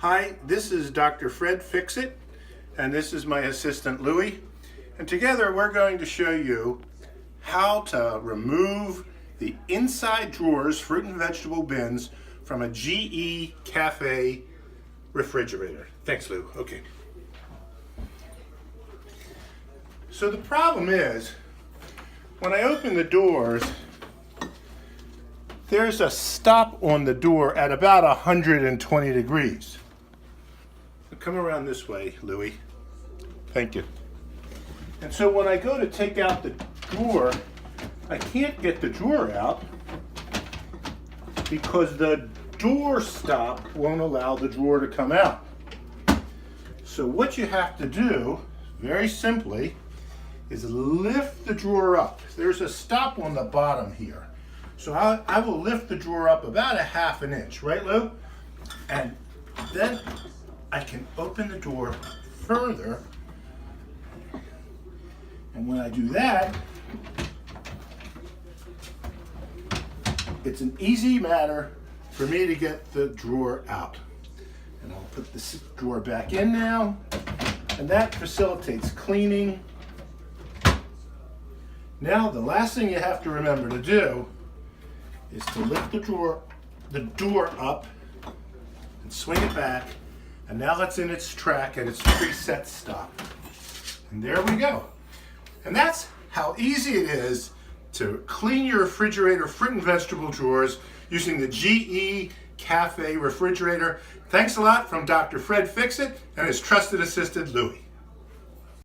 Hi, this is Dr. Fred Fixit, and this is my assistant Louie. And together we're going to show you how to remove the inside drawers, fruit and vegetable bins, from a GE Cafe refrigerator. Thanks, Lou. Okay. So the problem is, when I open the doors, there's a stop on the door at about 120 degrees. Come around this way, Louie. Thank you. And so when I go to take out the drawer, I can't get the drawer out because the door stop won't allow the drawer to come out. So what you have to do, very simply, is lift the drawer up. There's a stop on the bottom here. So I will lift the drawer up about 1/2 inch, right, Lou? And then I can open the door further. And when I do that, it's an easy matter for me to get the drawer out. And I'll put this drawer back in now, and that facilitates cleaning. Now, the last thing you have to remember to do is to lift the door up and swing it back, and now it's in its track at its preset stop. And there we go. And that's how easy it is to clean your refrigerator fruit and vegetable drawers using the GE Cafe refrigerator. Thanks a lot from Dr. Fred Fixit and his trusted assistant, Louie.